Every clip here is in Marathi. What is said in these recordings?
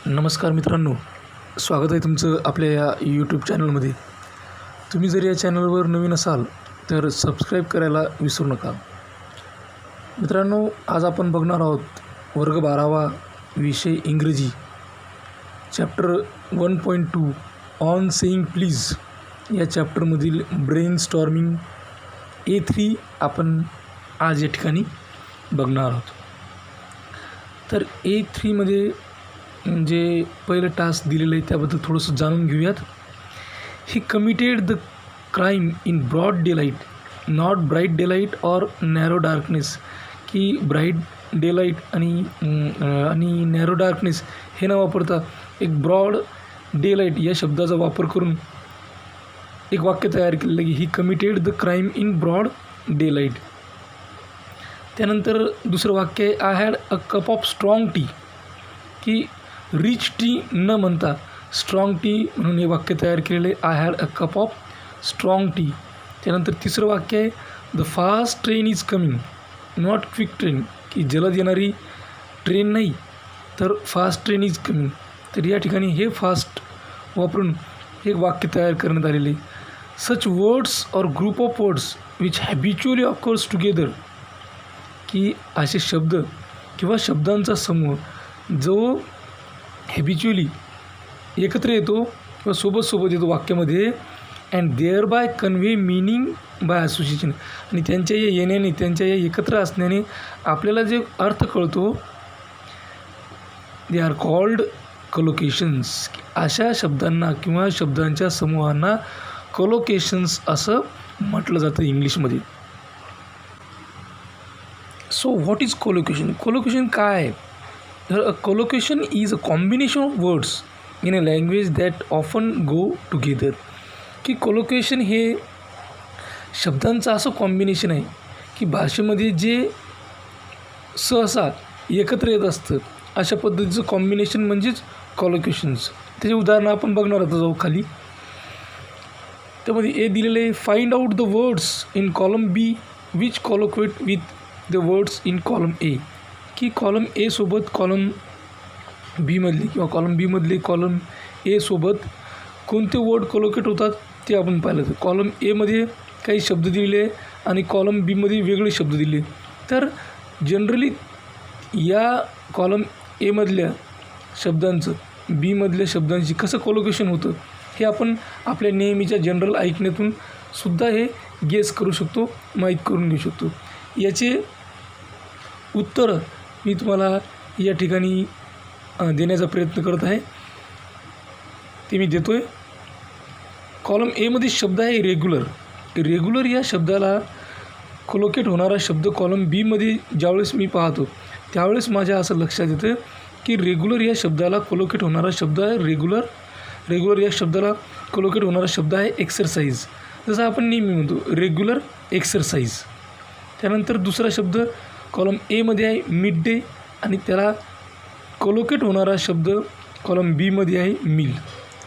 नमस्कार मित्रांनो, स्वागत आहे तुमचं आपल्या या यूट्यूब चॅनलमध्ये. तुम्ही जर या चॅनलवर नवीन असाल तर सबस्क्राईब करायला विसरू नका. मित्रांनो, आज आपण बघणार आहोत वर्ग 12वा विषय इंग्रजी, चॅप्टर 1.2 ऑन सेईंग प्लीज या चॅप्टरमधील ब्रेन स्टॉर्मिंग A3 आपण आज या ठिकाणी बघणार आहोत. तर A3मध्ये जे पहिलं टास्क दिलेलं आहे त्याबद्दल थोडंसं जाणून घेऊयात. He committed the crime in broad daylight, not bright daylight or narrow darkness. की ब्राईट डेलाईट आणि नॅरो डार्कनेस हे न वापरता एक ब्रॉड डेलाईट या शब्दाचा वापर करून एक वाक्य तयार केलेलं आहे की he committed the crime in broad daylight. त्यानंतर दुसरं वाक्य आहे I had a cup of strong tea. की रिच टी न म्हणता स्ट्रॉंग टी म्हणून हे वाक्य तयार केलेले I had a cup of strong tea. त्यानंतर तिसरं वाक्य आहे the fast train is coming, not quick train. की जलद येणारी ट्रेन नाही तर फास्ट ट्रेन इज कमिंग. तर या ठिकाणी हे फास्ट वापरून हे वाक्य तयार करण्यात आलेले. सच वर्ड्स और group of words which habitually occurs together. की असे शब्द किंवा शब्दांचा समूह जो हॅबिच्युअली एकत्र येतो किंवा सोबत येतो वाक्यामध्ये, and thereby convey meaning by association. आणि त्यांच्या या येण्याने, त्यांच्या या एकत्र असण्याने आपल्याला जे अर्थ कळतो दे आर कॉल्ड कलोकेशन्स. अशा शब्दांना किंवा शब्दांच्या समूहांना कलोकेशन्स असं म्हटलं जातं इंग्लिशमध्ये. So what is collocation? Collocation काय आहे? तर a collocation is a combination of words in a language that often go together. की कोलोकेशन हे शब्दांचं असं कॉम्बिनेशन आहे की भाषेमध्ये जे सहसा एकत्र येत असतं अशा पद्धतीचं कॉम्बिनेशन म्हणजेच कोलोकेशन्स. त्याचे उदाहरणं आपण बघणार आता जाऊ खाली. त्यामध्ये ए दिलेलं आहे find out the words in column B which collocate with the words in column A. की कॉलम ए सोबत कॉलम बीमधले किंवा कॉलम बीमधले कॉलम ए सोबत कोणते वर्ड कोलोकेट होतात ते आपण पाहिलं. तर कॉलम एमध्ये काही शब्द दिले आणि कॉलम बीमध्ये वेगळे शब्द दिले. तर जनरली या कॉलम एमधल्या शब्दांचं बीमधल्या शब्दांशी कसं कोलोकेशन होतं हे आपण आपल्या नेहमीच्या जनरल ऐकण्यातून सुद्धा हे गेस करू शकतो, माहीत करून घेऊ शकतो. याचे उत्तर मी तुम्हाला या ठिकाणी देण्याचा प्रयत्न करत आहे, ते मी देतो आहे. कॉलम एमध्ये शब्द आहे रेग्युलर. रेग्युलर या शब्दाला कोलोकेट होणारा शब्द कॉलम बीमध्ये ज्यावेळेस मी पाहतो त्यावेळेस माझ्या असं लक्षात येतं की रेग्युलर या शब्दाला कोलोकेट होणारा शब्द आहे रेग्युलर या शब्दाला कोलोकेट होणारा शब्द आहे एक्सरसाइज. जसं आपण नेहमी म्हणतो रेग्युलर एक्सरसाइज. त्यानंतर दुसरा शब्द कॉलम एमध्ये आहे मिड डे आणि त्याला कोलोकेट होणारा शब्द कॉलम बीमध्ये आहे मील.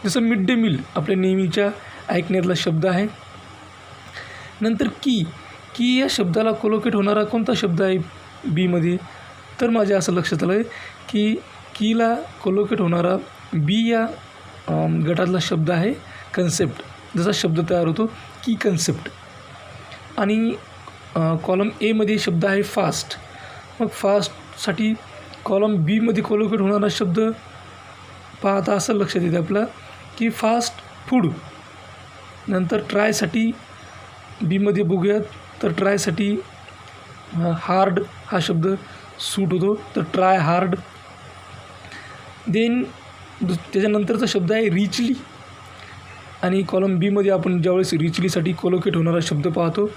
जसं मिड डे मील आपल्या नेहमीच्या ऐकण्यातला शब्द आहे. नंतर की या शब्दाला कोलोकेट होणारा कोणता शब्द आहे बीमध्ये? तर माझ्या असं लक्षात आलं आहे की कीला कोलोकेट होणारा बी या गटातला शब्द आहे कन्सेप्ट. जसा शब्द तयार होतो की कन्सेप्ट. आणि कॉलम एमध्ये शब्द आहे फास्ट. मग फास्टसाठी कॉलम बीमध्ये कोलोकेट होणारा शब्द पाहता असं लक्षात येतं आपलं की फास्ट फूड. नंतर ट्रायसाठी बीमध्ये बघूयात तर ट्रायसाठी हार्ड हा शब्द सूट होतो, तर ट्राय हार्ड. देन त्याच्यानंतरचा शब्द आहे रिचली. आणि कॉलम बीमध्ये आपण ज्यावेळेस रिचलीसाठी कोलोकेट होणारा शब्द पाहतो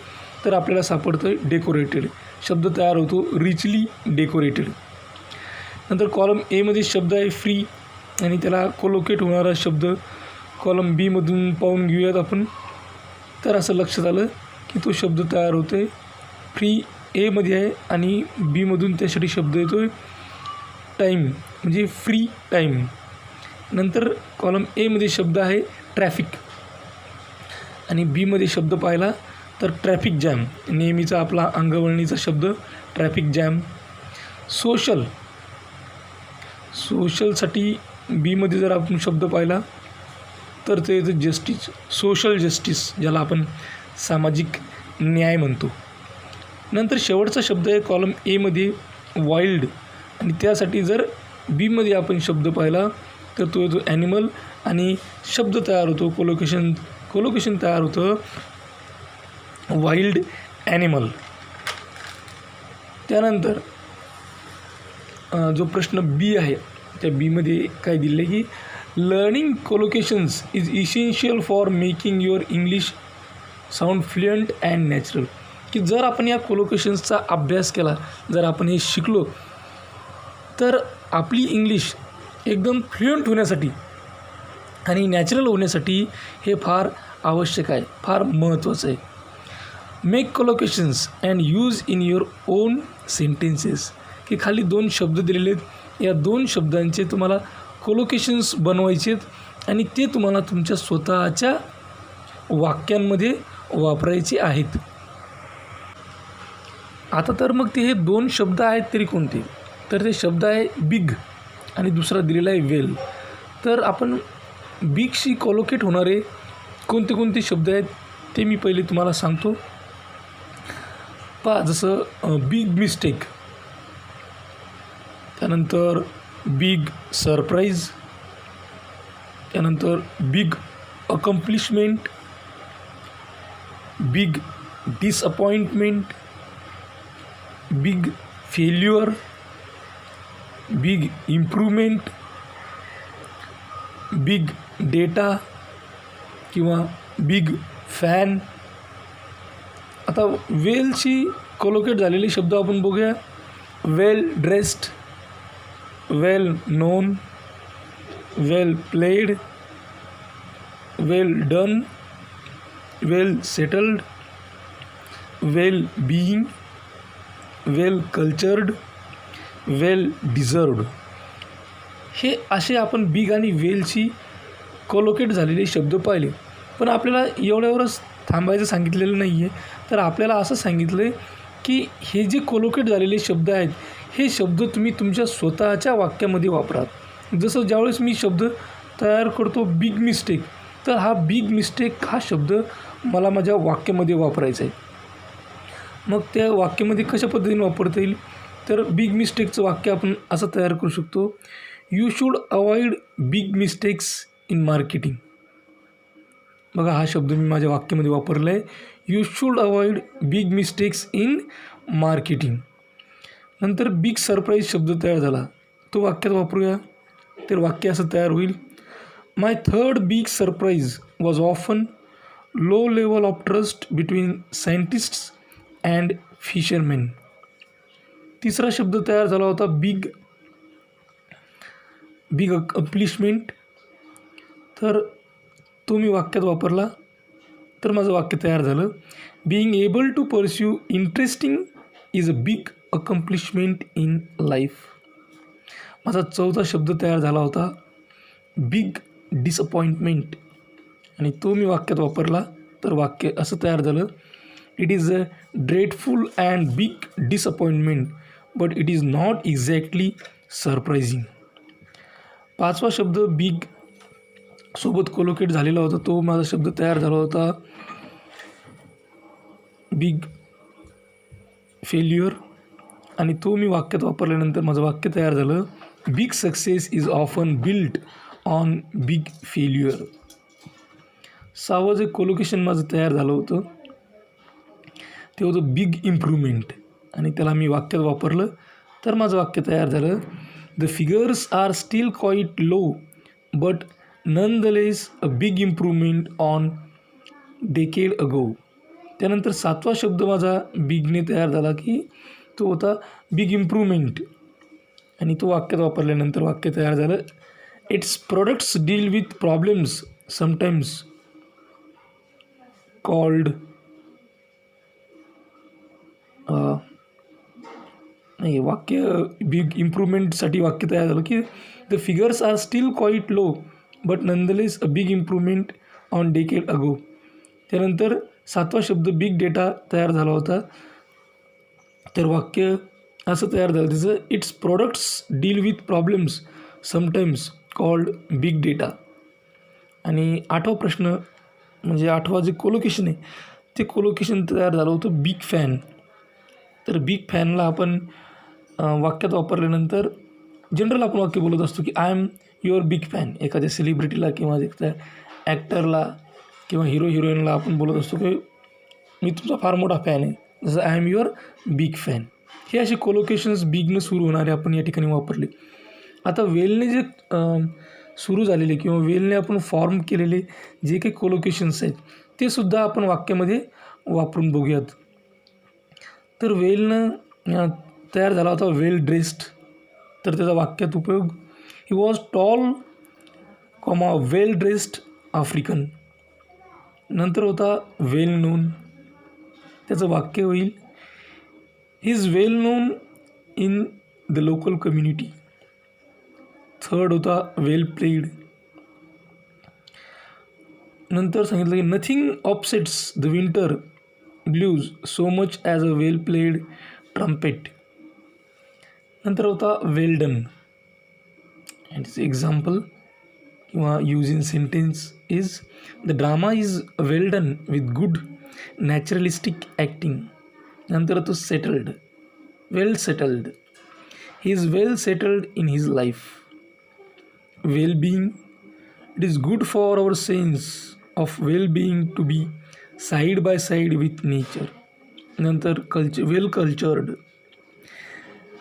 तर आपल्याला सापडतं डेकोरेटेड. शब्द तयार होतो रिचली डेकोरेटेड. नंतर कॉलम एमध्ये शब्द आहे फ्री आणि त्याला कोलोकेट होणारा शब्द कॉलम बीमधून पाहून घेऊयात आपण. तर असं लक्षात आलं की तो शब्द तयार होतो आहे फ्री एमध्ये आहे आणि बीमधून त्यासाठी शब्द येतो आहे टाईम म्हणजे फ्री टाईम. नंतर कॉलम एमध्ये शब्द आहे ट्रॅफिक आणि बीमध्ये शब्द पाहिला तर ट्रॅफिक जॅम, नेहमीचा आपला अंगवळणीचा शब्द ट्रॅफिक जॅम. सोशलसाठी बीमध्ये जर आपण शब्द पाहिला तर ते येतं जस्टिस, सोशल जस्टिस, ज्याला आपण सामाजिक न्याय म्हणतो. नंतर शेवटचा शब्द आहे कॉलम एमध्ये वाईल्ड, आणि त्यासाठी जर बीमध्ये आपण शब्द पाहिला तर तो येतो ॲनिमल, आणि शब्द तयार होतो, कोलोकेशन तयार होतं वाईल्ड ॲनिमल. त्यानंतर जो प्रश्न बी आहे त्या बीमध्ये काय दिलं आहे की learning collocations is essential for making your English sound fluent and natural. की जर आपण या कोलोकेशन्सचा अभ्यास केला, जर आपण हे शिकलो, तर आपली इंग्लिश एकदम फ्लुएंट होण्यासाठी आणि नॅचरल होण्यासाठी हे फार आवश्यक आहे, फार महत्त्वाचं आहे. Make collocations and use in your own sentences. की खाली 2 शब्द दिलेले आहेत, या 2 शब्दांचे तुम्हाला कोलोकेशन्स बनवायचे आहेत आणि ते तुम्हाला तुमच्या स्वतःच्या वाक्यांमध्ये वापरायचे आहेत. आता तर मग ते हे 2 शब्द आहेत तरी कोणते, तर ते शब्द आहे बिग आणि दुसरा दिलेला आहे वेल. तर आपण बिगशी कोलोकेट होणारे कोणते कोणते शब्द आहेत ते मी पहिले तुम्हाला सांगतो. पहा, जसं बिग मिस्टेक, त्यानंतर बिग सरप्राईज, त्यानंतर big accomplishment, big disappointment, big failure, big improvement, big data किंवा बिग फॅन. आता वेलशी कोलोकेट झालेले शब्द आपण बघूया. वेल ड्रेस्ड, वेल नोन, वेल प्लेड, वेल डन, वेल सेटल्ड, वेल बीइंग, वेल कल्चर्ड, वेल डिझर्वड. हे असे आपण बिग आणि वेलशी कोलोकेट झालेले शब्द पाहिले. पण आपल्याला एवढ्यावरच थांबायचं सांगितलेलं नाही आहे, तर आपल्याला असं सांगितलं आहे की हे जे कोलोकेट झालेले शब्द आहेत हे शब्द तुम्ही तुमच्या स्वतःच्या वाक्यामध्ये वापरा. जसं ज्यावेळेस मी शब्द तयार करतो बिग मिस्टेक, तर हा बिग मिस्टेक हा शब्द मला माझ्या वाक्यामध्ये वापरायचा आहे. मग त्या वाक्यामध्ये कशा पद्धतीने वापरता येईल, तर बिग मिस्टेकचं वाक्य आपण असं तयार करू शकतो. You should avoid big mistakes in marketing. बघा, हा शब्द मी माझ्या वाक्यामध्ये वापरला आहे. You should avoid big mistakes in marketing. नंतर बिग सरप्राईज शब्द तयार झाला, तो वाक्यात वापरूया. तर वाक्य असं तयार होईल. My third big surprise was often low level of trust between scientists and fishermen. तिसरा शब्द तयार झाला होता बिग अकम्प्लिशमेंट. तर तो मी वाक्यात वापरला, तर माझं वाक्य तयार झालं. Being able to pursue interesting is a big accomplishment in life. माझा चौथा शब्द तयार झाला होता बिग डिसअपॉइंटमेंट, आणि तो मी वाक्यात वापरला, तर वाक्य असं तयार झालं. It is a dreadful and big disappointment but it is not exactly surprising. पाचवा शब्द बिग सोबत कोलोकेट झालेला होता, तो माझा शब्द तयार झाला होता बिग फेल्युअर, आणि तो मी वाक्यात वापरल्यानंतर माझं वाक्य तयार झालं big success is often built on big failure. सहावं जे कोलोकेशन माझं तयार झालं होतं ते होतं बिग इम्प्रूव्हमेंट, आणि त्याला मी वाक्यात वापरलं, तर माझं वाक्य तयार झालं. The figures are still quite low but nonetheless a big improvement on decade ago. त्यानंतर सातवा शब्द माझा बिगने तयार झाला की तो होता बिग इम्प्रूव्हमेंट, आणि तो वाक्यात वापरल्यानंतर वाक्य तयार झालं. Its products deal with problems sometimes called नाही, वाक्य बिग इम्प्रूव्हमेंटसाठी वाक्य तयार झालं की the figures are still quite low but nonetheless a big improvement on decade ago. त्यानंतर सातवा शब्द बिग डेटा तयार झाला होता, तर वाक्य असं तयार झालं त्याचं. It's products deal with problems sometimes called big data. आणि 8वा प्रश्न म्हणजे 8वा जे कोलोकेशन आहे ते कोलोकेशन तयार झालं होतं बिग फॅन. तर बिग फॅनला आपण वाक्यात वापरल्यानंतर जनरल आपण वाक्य बोलत असतो की I am your big fan. एखाद्या सेलिब्रिटीला किंवा एखाद्या ॲक्टरला किंवा हिरोईनला आपण बोलत असतो की मी तुमचा फार मोठा फॅन आहे, जसं I am your big fan. हे असे कोलोकेशन्स बिगनं सुरू होणारे आपण या ठिकाणी वापरले. आता वेलने जे सुरू झालेले किंवा वेलने आपण फॉर्म केलेले जे काही कोलोकेशन्स आहेत ते सुद्धा आपण वाक्यामध्ये वापरून बघूयात. तर वेलनं तयार झाला होता वेल ड्रेस्ड. तर त्याचा वाक्यात उपयोग he was tall comma well dressed African. नंतर होता वेल नोन. त्याचं वाक्य होईल he is well known in the local community. Third होता वेल प्लेड. नंतर सांगितलं की nothing upsets the winter blues so much as a well played trumpet. नंतर होता well done. And its example किंवा use in sentence is the drama is well done with good naturalistic acting. नंतर होतो settled. Well settled. He is well settled in his life. Well being. It is good for our sense of well being to be side by side with nature. नंतर well cultured.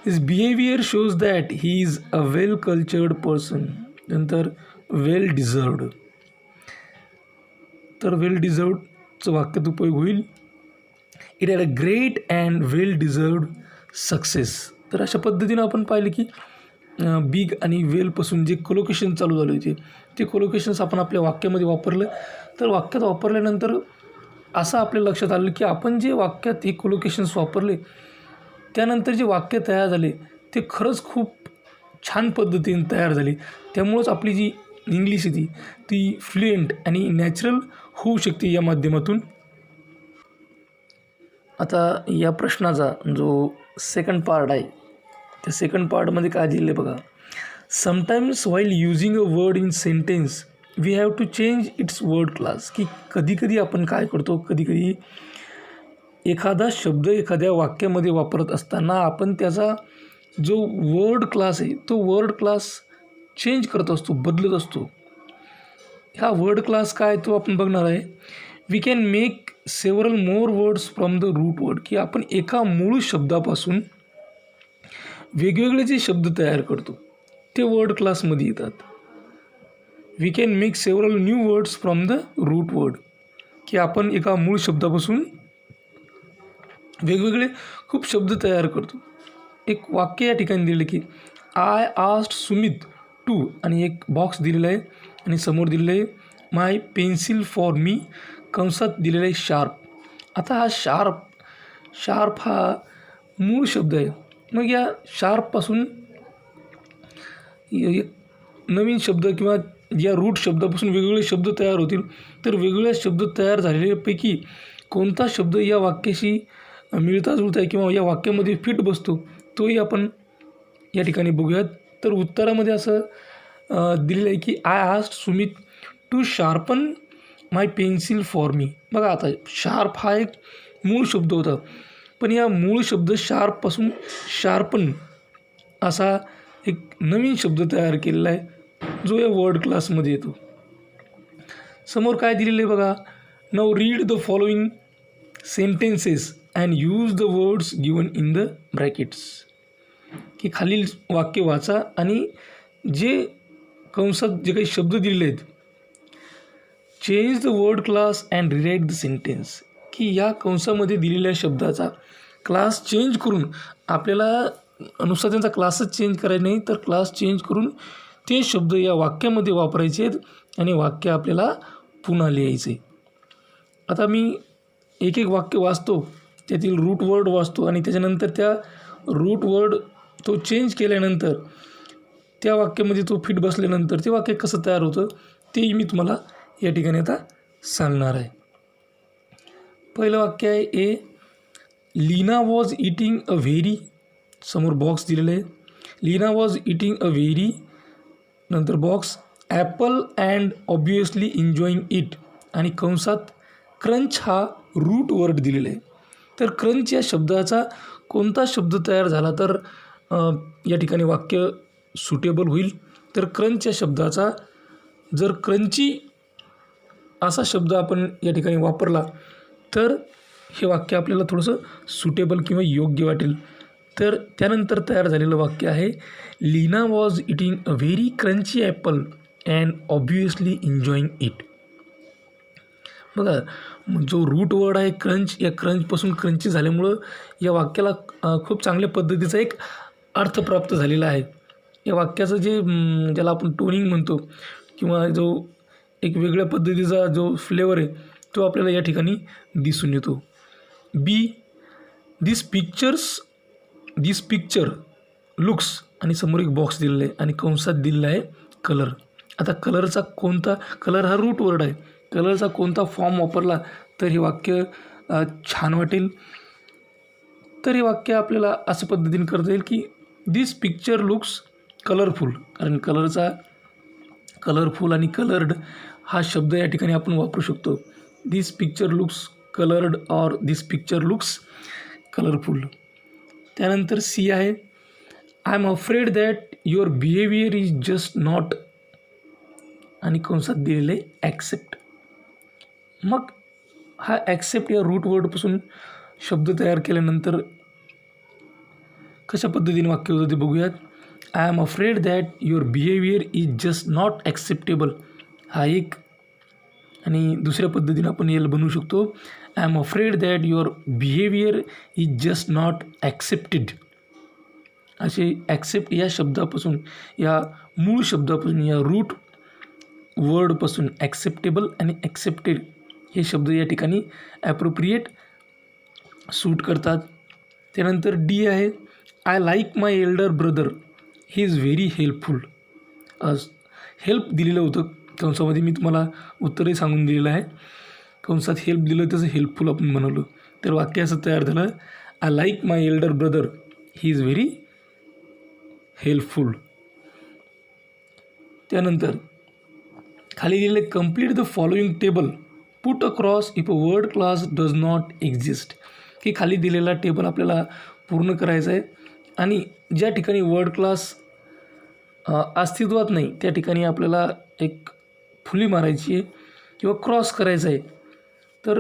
His behaviour shows that he is a well cultured person. नंतर वेल डिझर्वड. तर वेल डिझर्वडचं वाक्यात उपयोग होईल it had a great and well deserved success. तर अशा पद्धतीनं आपण पाहिलं की बिग आणि वेलपासून जे कोलोकेशन चालू झाले होते ते कोलोकेशन्स आपण आपल्या वाक्यामध्ये वापरलं. तर वाक्यात वापरल्यानंतर असं आपल्या लक्षात आलं की आपण जे वाक्यात हे कोलोकेशन्स वापरले त्यानंतर जे वाक्य तयार झाले ते खरंच खूप छान पद्धतीने तयार झाले. त्यामुळंच आपली जी इंग्लिश आहे ती फ्लुएंट आणि नॅचरल होऊ शकते या माध्यमातून. आता या प्रश्नाचा जो सेकंड पार्ट आहे त्या सेकंड पार्टमध्ये काय दिलं आहे बघा. Sometimes while using a word in sentence we have to change its word class. की कधीकधी आपण काय करतो, कधीकधी एखादा शब्द एखाद्या वाक्यामध्ये वापरत असताना आपण त्याचा जो वर्ड क्लास आहे तो वर्ड क्लास चेंज करत असतो, बदलत असतो. हा वर्ड क्लास काय तो आपण बघणार आहे. We can make several more words from the root word. की आपण एका मूळ शब्दापासून वेगवेगळे जे शब्द तयार करतो ते वर्ड क्लासमध्ये येतात. We can make several new words from the root word. की आपण एका मूळ शब्दापासून वेगवेगळे खूप शब्द तयार करतो. एक वाक्य या ठिकाणी दिलं की आय आस्क्ड सुमित टू आणि एक बॉक्स दिलेला आहे आणि समोर दिलेलं आहे माय पेन्सिल फॉर मी, कंसात दिलेलं आहे शार्प. आता हा शार्प हा मूळ शब्द आहे. मग या शार्पपासून नवीन शब्द किंवा या रूट शब्दापासून वेगवेगळे शब्द तयार होतील. तर वेगवेगळे शब्द तयार झालेल्यापैकी कोणता शब्द या वाक्याशी मिळता जुळता आहे किंवा या वाक्यामध्ये फिट बसतो तोही आपण या ठिकाणी बघूयात. तर उत्तरामध्ये असं दिलेलं आहे की I asked Sumit to sharpen my pencil for me. बघा आता शार्प हा एक मूळ शब्द होता पण या मूळ शब्द शार्पपासून शार्पन असा एक नवीन शब्द तयार केलेला आहे जो या वर्ड क्लासमध्ये येतो. समोर काय दिलेलं आहे बघा. Now read the following sentences and use the words given in the brackets. की खालील वाक्य वाचा आणि जे कंसात जे काही शब्द दिलेले आहेत change the word class and rewrite the sentence. की या कंसामध्ये दिलेल्या शब्दाचा क्लास चेंज करून आपल्याला नुसता त्यांचा क्लासच चेंज करायचा नाही तर क्लास चेंज करून ते शब्द या वाक्यामध्ये वापरायचे आहेत आणि वाक्य आपल्याला पुन्हा लिहायचे. आता मी एक एक वाक्य वाचतो त्यातील रूट वर्ड वाचतो आणि त्याच्यानंतर त्या रूट वर्ड तो चेंज केल्यानंतर त्या वाक्यामध्ये तो फिट बसल्यानंतर ते वाक्य कसं तयार होतं तेही मी तुम्हाला या ठिकाणी आता सांगणार आहे. पहिलं वाक्य आहे A. Leena was eating a very, समोर बॉक्स दिलेलं आहे. Leena was eating a very नंतर box apple and obviously enjoying it आणि कंसात क्रंच हा रूट वर्ड दिलेला आहे. तर क्रंच या शब्दाचा कोणता शब्द तयार झाला तर या ठिकाणी वाक्य सुटेबल होईल. तर क्रंच या शब्दाचा जर क्रंची असा शब्द आपण या ठिकाणी वापरला तर हे वाक्य आपल्याला थोडंसं सुटेबल किंवा योग्य वाटेल. तर त्यानंतर तयार झालेलं वाक्य आहे Leena was eating a very crunchy apple and obviously enjoying it. बघा जो रूट वर्ड आहे क्रंच, या क्रंचपासून क्रंची झाल्यामुळं या वाक्याला खूप चांगल्या पद्धतीचा एक अर्थ प्राप्त झालेला आहे. या वाक्याचं जे ज्याला आपण टोनिंग म्हणतो किंवा जो एक वेगळ्या पद्धतीचा जो फ्लेवर आहे तो आपल्याला या ठिकाणी दिसून येतो. बी दिस पिक्चर लुक्स आणि समोर एक बॉक्स दिलेला आहे आणि कंसात दिलेला आहे कलर. आता कलरचा कोणता, कलर हा रूट वर्ड आहे, कलरचा कोणता फॉर्म वापरला तर हे वाक्य छान वाटेल. तर हे वाक्य आपल्याला असं पद्धतीने करता येईल की दिस पिक्चर लुक्स कलरफुल, कारण कलरफुल आणि कलर्ड हा शब्द या ठिकाणी आपण वापरू शकतो. This picture looks coloured or this picture looks colourful. त्यानंतर सी आहे I am afraid that your behaviour is just not आणि कंसात दिलेले ॲक्सेप्ट. मग हा ॲक्सेप्ट या रूट वर्डपासून शब्द तयार केल्यानंतर कशा पद्धतीने वाक्य होतं ते बघूयात. I am afraid that your behaviour is just not acceptable हा एक, आणि दुसऱ्या पद्धतीने आपण याला बनवू शकतो I am afraid that your behaviour is just not accepted. असे ॲक्सेप्ट या शब्दापासून, या मूळ शब्दापासून, या रूट वर्डपासून ॲक्सेप्टेबल आणि ॲक्सेप्टेड हे शब्द या ठिकाणी ॲप्रोप्रिएट सूट करतात. त्यानंतर डी आहे I like my Elder brother he is very helpful. Help दिलेलं होतं कंसामध्ये, मी तुम्हाला उत्तरही सांगून दिलेलं आहे. कंसात हेल्प दिलं त्याचं हेल्पफुल आपण बनवलं. तर वाक्य असं तयार झालं I like my Elder brother he is very helpful. त्यानंतर खाली दिलेले complete the following table put across if a word class does not exist. की खाली दिलेला टेबल आपल्याला पूर्ण करायचा आहे आणि ज्या ठिकाणी वर्ड क्लास अस्तित्वात नाही त्या ठिकाणी आपल्याला एक फुली मारायची आहे किंवा क्रॉस करायचं आहे. तर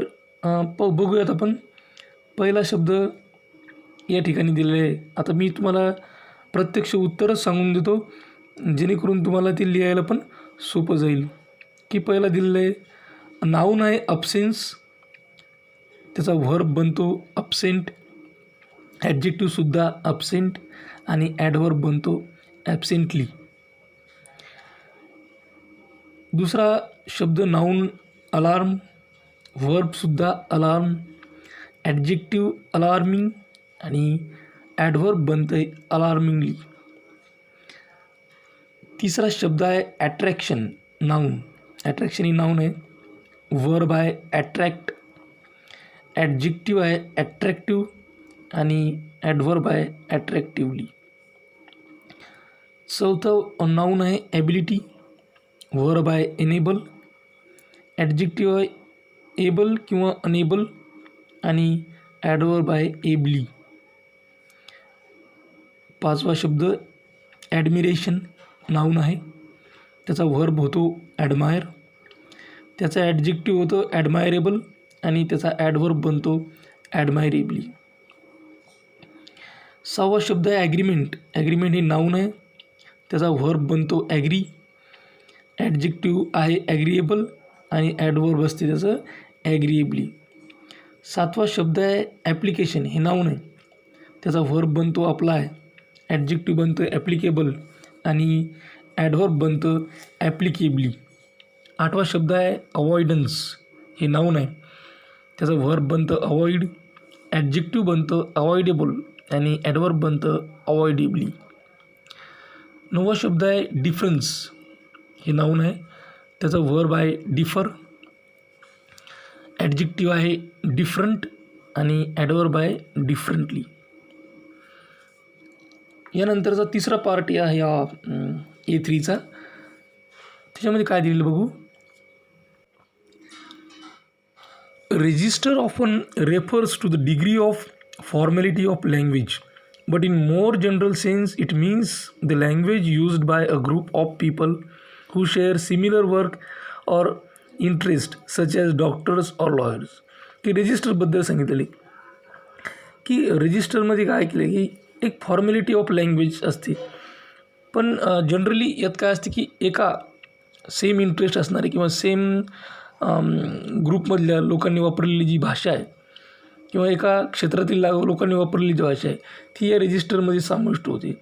बघूयात आपण. पहिला शब्द या ठिकाणी दिलेला आहे. आता मी तुम्हाला प्रत्यक्ष उत्तरच सांगून देतो जेणेकरून तुम्हाला ते लिहायला पण सोपं जाईल. की पहिला दिलेलं आहे नाऊन आहे अब्सेन्स, त्याचा व्हर्ब बनतो अब्सेंट, ॲडजेक्टिव्हसुद्धा अब्सेंट आणि ॲडव्हर्ब बनतो ॲब्सेंटली. दुसरा शब्द नाऊन अलार्म, व्हर्बसुद्धा अलार्म, ॲडजेक्टिव्ह अलार्मिंग आणि ॲडव्हर्ब बनतं आहे अलार्मिंगली. तिसरा शब्द आहे ॲट्रॅक्शन, नाऊन, ॲट्रॅक्शन ही नाऊन आहे, वर्ब आहे ॲट्रॅक्ट, ॲडजेक्टिव्ह आहे ॲट्रॅक्टिव्ह आणि ॲडव्हर्ब आहे ॲट्रॅक्टिव्हली. चौथं नाऊन आहे ॲबिलिटी, वर्ब आहे एनेबल, ॲडजेक्टिव्ह आहे एबल किंवा अनेबल आणि ॲडवर्ब आहे एबली. पाचवा शब्द ॲडमिरेशन, नाऊन आहे, त्याचा व्हर्ब होतो ॲडमायर, त्याचा ॲडजेक्टिव्ह होतो ॲडमायरेबल आणि त्याचा ॲडवर्ब बनतो ॲडमायरेबली. सहावा शब्द आहे ॲग्रीमेंट, ॲग्रीमेंट हे नाऊन आहे, त्याचा व्हर्ब बनतो ॲग्री, ॲडजेक्टिव्ह आहे ॲग्रीएबल आणि ॲडवर्ब असते त्याचं ॲग्रीएबली. सातवा शब्द आहे ॲप्लिकेशन, हे नाऊन आहे, त्याचा व्हर्ब बनतो अप्लाय, ॲडजेक्टिव्ह बनतं ॲप्लिकेबल आणि ॲडव्हर्ब बनतं ॲप्लिकेबली. आठवा शब्द आहे अवॉइडन्स, हे नाऊन आहे, त्याचं व्हर्ब बनतं अवॉइड, ॲडजेक्टिव्ह बनतं अवॉइडेबल आणि ॲडव्हर्ब बनतं अवॉइडेबली. नववा शब्द आहे डिफरन्स, हे नाऊन आहे, त्याचा व्हर्ब आहे डिफर, ॲडजेक्टिव्ह आहे डिफरंट आणि ॲडवर्ब आहे डिफरंटली. यानंतरचा तिसरा पार्ट आहे या A3चा, त्याच्यामध्ये काय दिलेलं बघू. Register often refers to the degree of formality of language, but in more general sense, it means the language used by a group of people who share similar work or interest, such as doctors or lawyers. की रजिस्टरबद्दल सांगितलेले की रजिस्टरमध्ये काय केलं की एक फॉर्मॅलिटी ऑफ लँग्वेज असते, पण जनरली यात काय असते की एका सेम इंटरेस्ट असणारे किंवा सेम ग्रुपमधल्या लोकांनी वापरलेली जी भाषा आहे किंवा एका क्षेत्रातील लोकांनी वापरलेली जी भाषा आहे ती या रजिस्टरमध्ये समाविष्ट होते.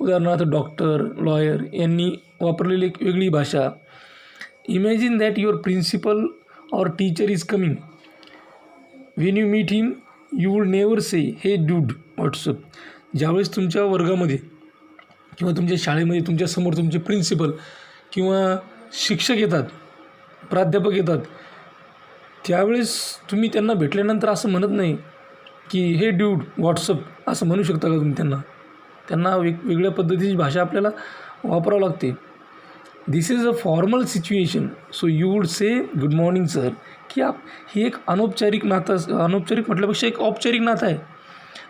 उदाहरणार्थ डॉक्टर, लॉयर यांनी वापरलेली एक वेगळी भाषा. Imagine that your principal or teacher is coming. When you meet him you would never say hey dude WhatsApp. ज्यावेळेस तुमच्या वर्गामध्ये किंवा तुमच्या शाळेमध्ये तुमच्यासमोर तुमचे प्रिन्सिपल किंवा शिक्षक येतात, प्राध्यापक येतात, त्यावेळेस तुम्ही त्यांना भेटल्यानंतर असं म्हणत नाही की हे ड्यूड व्हॉट्सअप असं म्हणू शकता का तुम्ही त्यांना वेगवेगळ्या पद्धतीची भाषा आपल्याला वापरावं लागते. This is a formal situation so you would say good morning sir. की ही एक अनौपचारिक नातं, अनौपचारिक म्हटल्यापेक्षा एक औपचारिक नातं आहे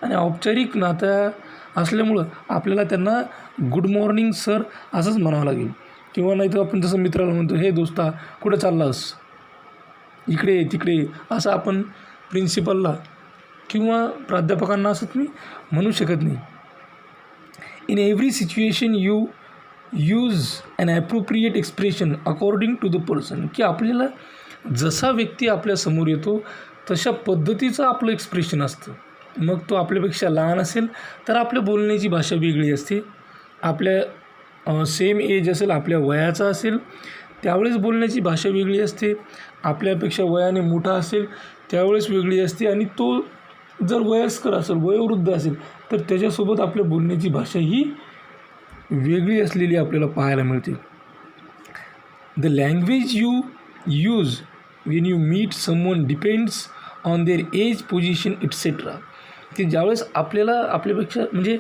आणि औपचारिक नातं असल्यामुळं आपल्याला त्यांना गुड मॉर्निंग सर असंच म्हणावं लागेल. किंवा नाही तर आपण जसं मित्राला म्हणतो हे दोस्ता कुठं चाललास, इकडे तिकडे, असं आपण प्रिन्सिपलला किंवा प्राध्यापकांना असं तुम्ही म्हणू शकत नाही. In every situation you use an appropriate expression according to the person. की आपल्याला जसा व्यक्ती आपल्यासमोर येतो तशा पद्धतीचं आपलं एक्सप्रेशन असतं. मग तो आपल्यापेक्षा लहान असेल तर आपल्या बोलण्याची भाषा वेगळी असते. आपल्या सेम एज असेल, आपल्या वयाचा असेल त्यावेळेस बोलण्याची भाषा वेगळी असते. आपल्यापेक्षा वयाने मोठा असेल त्यावेळेस वेगळी असते. आणि तो जर वयस्कर असेल, वयोवृद्ध असेल तर त्याच्यासोबत आपल्या बोलण्याची भाषा ही वेगळी असलेली आपल्याला पाहायला मिळते. The language you use when you meet someone depends on their age, position etcetera. की ज्यावेळेस आपल्याला आपल्यापेक्षा म्हणजे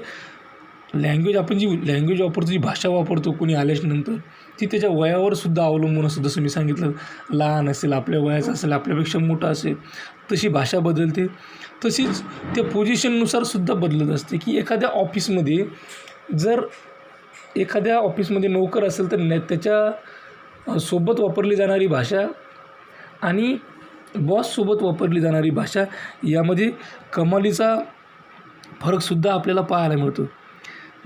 लँग्वेज, आपण जी लँग्वेज वापरतो, जी भाषा वापरतो कोणी आल्याच्यानंतर, ती त्याच्या वयावर सुद्धा अवलंबून असतं. जसं मी सांगितलं, लहान असेल, आपल्या वयाचं असेल, आपल्यापेक्षा मोठा असेल, तशी भाषा बदलते. तशीच त्या पोझिशननुसार सुद्धा बदलत असते. की एखाद्या ऑफिसमध्ये जर एखाद्या ऑफिसमध्ये नोकर असेल तर त्याच्या सोबत वापरली जाणारी भाषा आणि बॉससोबत वापरली जाणारी भाषा यामध्ये कमालीचा फरकसुद्धा आपल्याला पाहायला मिळतो.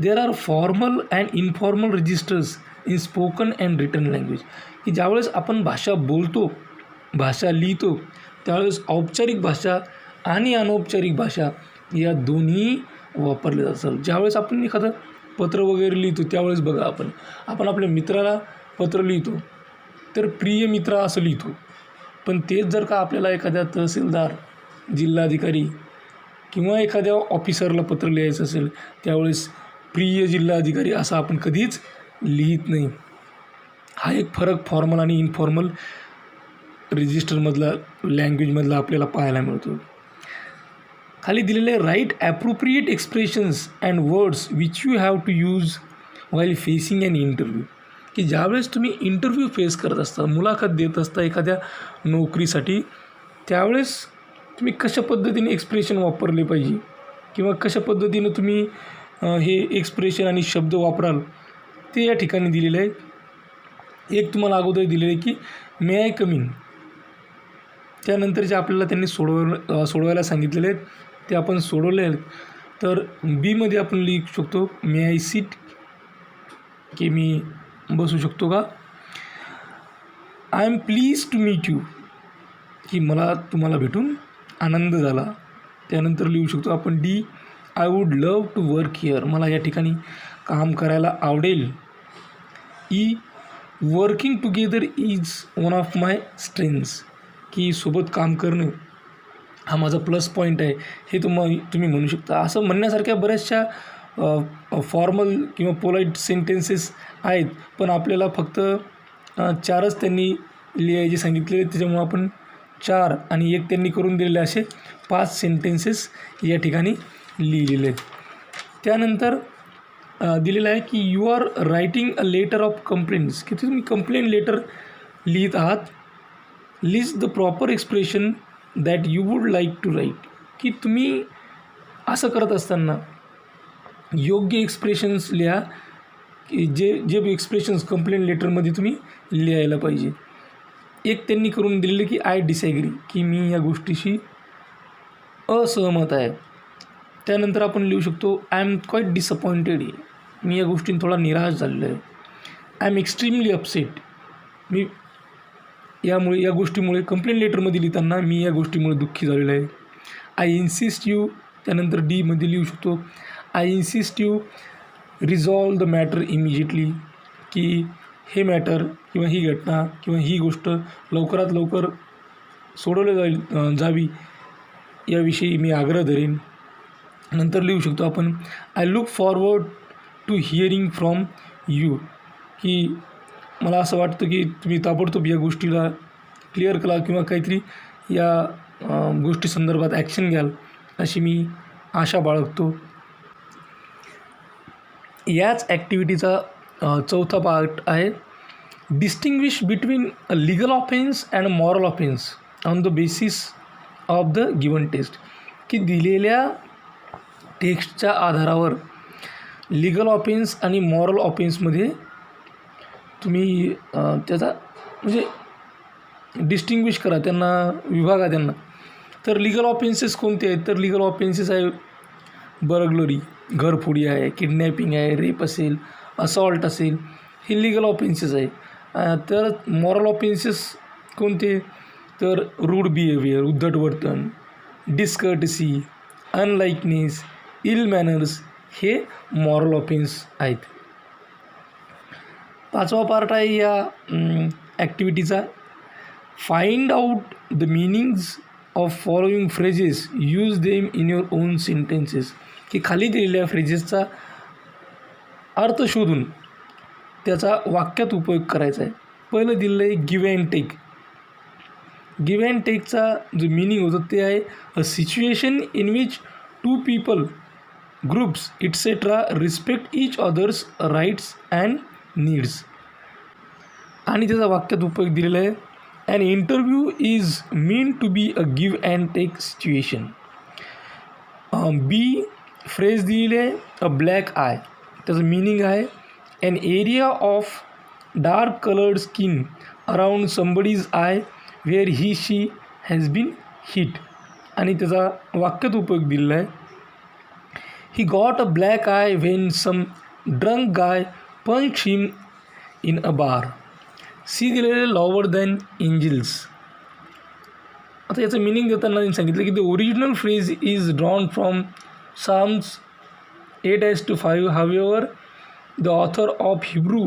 There are formal and informal registers in spoken and written language. की ज्यावेळेस आपण भाषा बोलतो, भाषा लिहितो, त्यावेळेस औपचारिक भाषा आणि अनौपचारिक भाषा या दोन्ही वापरल्या जातात. ज्यावेळेस आपण एखादं पत्र वगैरे लिहितो त्यावेळेस बघा, आपण आपल्या मित्राला पत्र लिहितो तर प्रिय मित्रा असं लिहितो. पण तेच जर का आपल्याला एखाद्या तहसीलदार, जिल्हाधिकारी किंवा एखाद्या ऑफिसरला पत्र लिहायचं असेल त्यावेळेस प्रिय जिल्हाधिकारी असं आपण कधीच लिहित नाही. हा एक फरक फॉर्मल आणि इनफॉर्मल रजिस्टरमधला, लँग्वेजमधला आपल्याला पाहायला मिळतो. खाली दिलेले right appropriate expressions and words which you have to use while facing an interview. की ज्यावेळेस तुम्ही इंटरव्ह्यू फेस करत असता, मुलाखत देत असता एखाद्या नोकरीसाठी, त्यावेळेस तुम्ही कशा पद्धतीने एक्सप्रेशन वापरले पाहिजे किंवा कशा पद्धतीनं तुम्ही हे एक्सप्रेशन आणि शब्द वापराल ते या ठिकाणी दिलेलं आहे. एक तुम्हाला अगोदर दिलेलं आहे की मे आय कम इन. त्यानंतरचे आपल्याला त्यांनी सोडवायला सांगितलेले आहेत, ते आपण सोडवले आहेत. तर बीमध्ये आपण लिहू शकतो मे आय सीट, की मी बसू शकतो का. I am pleased to meet you, की मला तुम्हाला भेटून आनंद झाला. त्यानंतर लिहू शकतो आपण D, I would love to work here, मला या ठिकाणी काम करायला आवडेल. E, working together is one of my strengths, की सोबत काम करणं हा माझा प्लस पॉईंट आहे, हे तुम्ही म्हणू शकता. असं म्हणण्यासारख्या बऱ्याचशा फॉर्मल किंवा पोलाईट सेंटेन्सेस आहेत, पण आपल्याला फक्त 4च त्यांनी लिहायचे सांगितलेले, त्याच्यामुळं आपण 4 आणि 1 त्यांनी करून दिलेले असे 5 सेंटेन्सेस या ठिकाणी लिहिलेले आहेत. त्यानंतर दिलेलं आहे की you are writing a letter of complaints, की तुम्ही कंप्लेंट लेटर लिहित आहात. List the proper expression that you would like to write, की तुम्ही असं करत असताना योग्य एक्सप्रेशन्स लिहा, की जे एक्सप्रेशन्स कंप्लेंट लेटरमध्ये तुम्ही लिहायला पाहिजे. एक त्यांनी करून दिलेलं की आय डिसॲग्री, की मी या गोष्टीशी असहमत आहे. त्यानंतर आपण लिहू शकतो आय एम क्वाईट डिसअपॉइंटेड, मी या गोष्टीने थोडा निराश झालेलो आहे. आय एम एक्स्ट्रीमली अपसेट, मी या गोष्टीमुळे कंप्लेंट लेटरमध्ये लिहिताना मी या गोष्टीमुळे दुःखी झालेलो आहे. आय इन्सिस्ट यू, त्यानंतर डीमध्ये लिहू शकतो I insist you resolve the matter immediately, की हे मॅटर किंवा ही घटना किंवा ही गोष्ट लवकरात लवकर सोडवली जावी याविषयी मी आग्रह धरेन. नंतर लिहू शकतो आपण I look forward to hearing from you, की मला असं वाटतं की तुम्ही ताबडतोब या गोष्टीला क्लिअर करा किंवा काहीतरी या गोष्टी संदर्भात ॲक्शन घ्याल अशी मी आशा बाळगतो. याच ॲक्टिव्हिटीचा चौथा पार्ट आहे distinguish between a legal offence and moral offence on the basis of the given text, की दिलेल्या टेक्स्टच्या आधारावर लिगल ऑफेन्स आणि मॉरल ऑफेन्समध्ये तुम्ही त्याचा म्हणजे डिस्टिंग्विश करा, त्यांना विभागा त्यांना. तर लिगल ऑफेन्सेस कोणते आहेत, तर लिगल ऑफेन्सेस आहे बर्गलरी, घरफोडी आहे, किडनॅपिंग आहे, रेप असेल, असॉल्ट असेल, हे लिगल ऑफेन्सेस आहे. तर मॉरल ऑफेन्सेस कोणते, तर रूड बिहेवियर, उद्धट वर्तन, डिस्कर्टसी, अनलाइकनेस, इल मॅनर्स, हे मॉरल ऑफेन्स आहेत. पाचवा पार्ट आहे या ॲक्टिव्हिटीचा find out the meanings of following phrases, use them in your own sentences, की खाली दिलेल्या फ्रेजेसचा अर्थ शोधून त्याचा वाक्यात उपयोग करायचा आहे. पहिलं दिलेलं आहे give and take. Give and टेकचा जो मिनिंग होतं ते आहे a situation in which two people, groups etcetera respect each others rights and needs. आणि त्याचा वाक्यात उपयोग दिलेला आहे an interview is mean to be a give and take situation. B phrase दिलेली आहे अ ब्लॅक आय, त्याचं मिनिंग आहे an area of dark coloured skin around somebody's eye where he she has bin hit. आणि त्याचा वाक्यात उपयोग दिलेला आहे he got a black eye when some drunk guy punch him in a bar. C दिलेले लॉवर दॅन एंजल्स. आता याचं मिनिंग देताना त्यांनी सांगितलं की the original phrase is drawn from Psalms 8:5. However, the author of Hebrew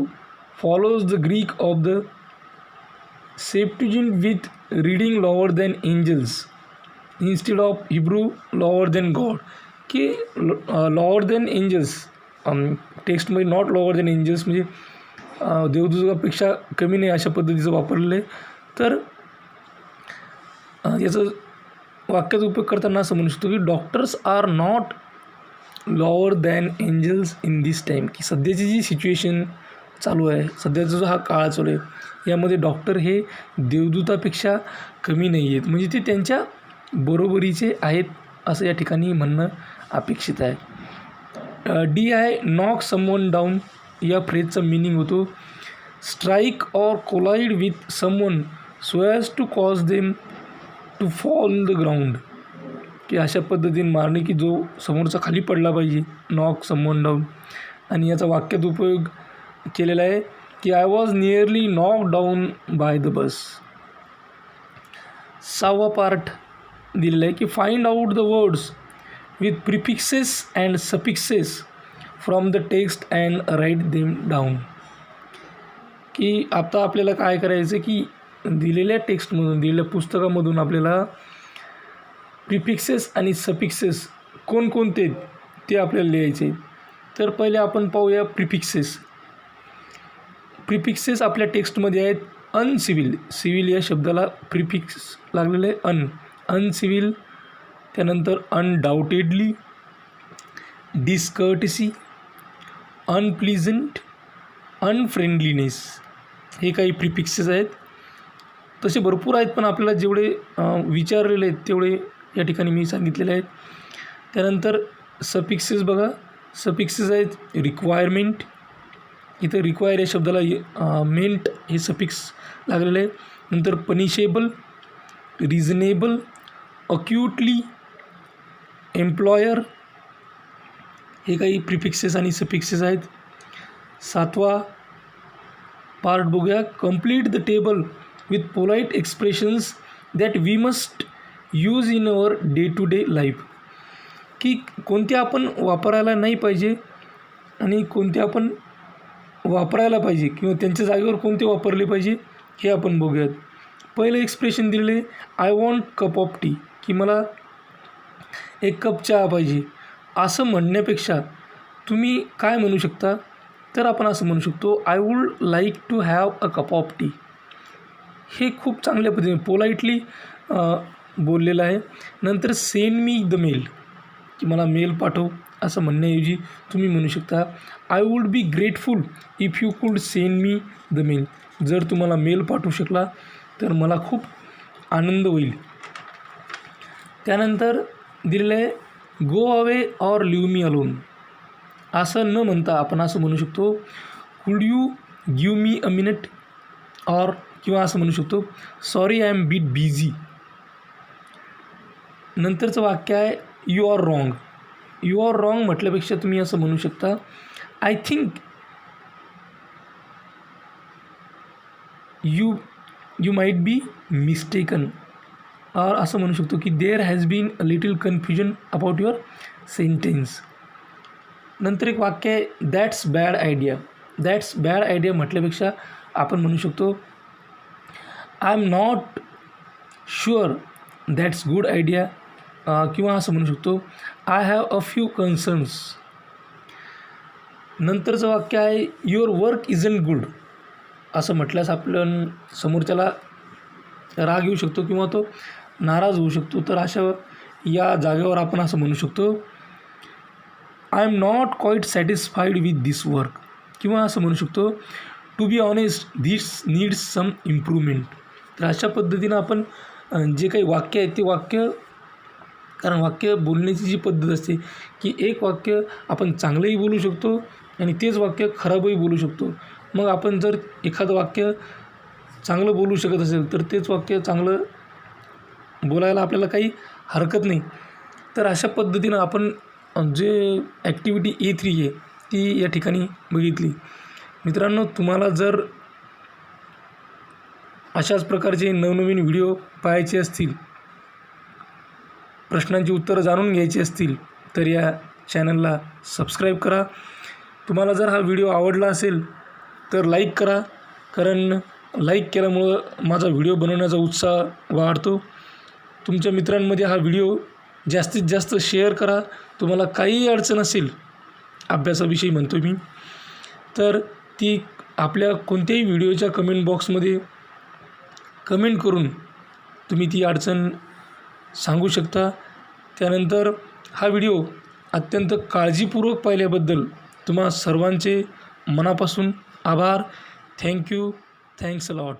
follows the Greek of the Septuagint with reading lower than angels instead of Hebrew lower than God, की lower than angels टेक्स्टमध्ये नॉट lower than angels म्हणजे देवदूतापेक्षा कमी नाही अशा पद्धतीचं वापरलेलं आहे. तर याचं वाक्याचा उपयोग करताना असं म्हणू शकतो की doctors are not lower than angels in this time, की सध्याची जी सिच्युएशन चालू आहे, सध्याचा जो हा काळ चालू आहे यामध्ये डॉक्टर हे देवदूतापेक्षा कमी नाही आहेत, म्हणजे ते त्यांच्या बरोबरीचे आहेत असं या ठिकाणी म्हणणं अपेक्षित आहे. डी आहे नॉक समवन डाऊन. या फ्रेजचा मिनिंग होतो strike or collide with someone so as to cause them to fall the ground, की अशा पद्धतीने मारणे की जो समोरचा खाली पडला पाहिजे, नॉक समवन डाऊन. आणि याचा वाक्यात उपयोग केलेला आहे की I was nearly knock down by the bus. सहावा पार्ट दिलेला आहे की find out the words with prefixes and suffixes from the text and write them down, की आता आपल्याला काय करायचं की दिलेल्या टेक्स्टमधून, दिलेल्या पुस्तकामधून आपल्याला प्रिफिक्सेस आणि सफिक्सेस कोणकोणते ते आपल्याला लिहायचे. तर पहिले आपण पाहूया प्रिफिक्सेस. प्रिफिक्सेस आपल्या टेक्स्टमध्ये आहेत अनसिव्हिल. सिव्हिल या शब्दाला प्रिफिक्स लागलेलं आहे अनसिव्हिल. त्यानंतर अनडाऊटेडली, डिस्कर्टसी, अनप्लिजंट, अनफ्रेंडलीनेस हे काही प्रिफिक्सेस आहेत. तसे भरपूर आहेत, पण आपल्याला जेवढे विचारलेले आहेत तेवढे या ठिकाणी मी सांगितलेले आहेत. त्यानंतर सफिक्सेस बघा. सफिक्सेस आहेत रिक्वायरमेंट. इथं रिक्वायर या शब्दाला मेंट हे सफिक्स लागलेलं आहे. नंतर पनिशेबल, रिझनेबल, अक्यूटली, एम्प्लॉयर हे काही प्रिफिक्सेस आणि सफिक्सेस आहेत. 7वा पार्ट बघूया. Complete the table with polite expressions that we must use in our day to day life. की कोणते आपण वापरायला नाही पाहिजे आणि कोणते आपण वापरायला पाहिजे किंवा त्यांच्या जागेवर कोणते वापरले पाहिजे हे आपण बघूयात. पहिलं एक्सप्रेशन दिलेले I want cup of T, की मला एक कप चहा पाहिजे. असं म्हणण्यापेक्षा तुम्ही काय म्हणू शकता, तर आपण असं म्हणू शकतो I would like to have a cup of tea. हे खूप चांगल्या पद्धतीने पोलाइटली बोललेलं आहे. नंतर सेंड मी द मेल, की मला मेल पाठव असं म्हणण्याऐवजी तुम्ही म्हणू शकता I would be grateful if you कुड सेंड मी द मेल. जर तुम्हाला मेल पाठवू शकला तर मला खूप आनंद होईल. त्यानंतर दिलेलं आहे go away or leave me alone. असं न म्हणता आपण असं म्हणू शकतो could you give me a minute, or किंवा असं म्हणू शकतो sorry I am bit busy. नंतरचं वाक्य आहे you are wrong. You are wrong म्हटल्यापेक्षा तुम्ही असं म्हणू शकता I think you might be mistaken, और असं म्हणू शकतो की there has been a little confusion about your sentence. नंतर एक वाक्य आहे that's bad idea. That's bad idea म्हटल्यापेक्षा आपण म्हणू शकतो I am not sure that's good idea, किंवा असं म्हणू शकतो I have a few concerns. नंतरचं वाक्य आहे युअर वर्क इजंट गुड. असं म्हटल्यास आपण समोरच्याला राग येऊ शकतो किंवा तो नाराज होऊ शकतो. तर अशा या जागेवर आपण असं म्हणू शकतो I am not quite satisfied with this work, किंवा असं म्हणू शकतो to be honest this needs some improvement. तर अशा पद्धतीनं आपण जे काही वाक्य आहेत ते वाक्य, कारण वाक्य बोलण्याची जी पद्धत असते की एक वाक्य आपण चांगलंही बोलू शकतो आणि तेच वाक्य खराबही बोलू शकतो. मग आपण जर एखादं वाक्य चांगलं बोलू शकत असेल तर तेच वाक्य चांगलं बोलायला आपल्याला काही हरकत नाही. तर अशा पद्धतीनं आपण जे ॲक्टिव्हिटी A3 आहे ती या ठिकाणी बघितली. मित्रांनो, तुम्हाला जर अशाच प्रकारचे नवनवीन व्हिडिओ पाहायचे असतील, प्रश्नांची उत्तरं जाणून घ्यायची असतील तर या चॅनलला सबस्क्राईब करा. तुम्हाला जर हा व्हिडिओ आवडला असेल तर लाईक करा, कारण लाईक केल्यामुळं माझा व्हिडिओ बनवण्याचा उत्साह वाढतो. तुमच्या मित्रांमध्ये हा व्हिडिओ जास्तीत जास्त शेअर करा. तुम्हाला काहीही अडचण असेल अभ्यासाविषयी म्हणतो मी, तर ती आपल्या कोणत्याही व्हिडिओच्या कमेंट बॉक्समध्ये कमेंट करून तुम्ही ती अडचण सांगू शकता. त्यानंतर हा व्हिडिओ अत्यंत काळजीपूर्वक पाहिल्याबद्दल तुम्हा सर्वांचे मनापासून आभार. थँक्यू. Thanks a lot.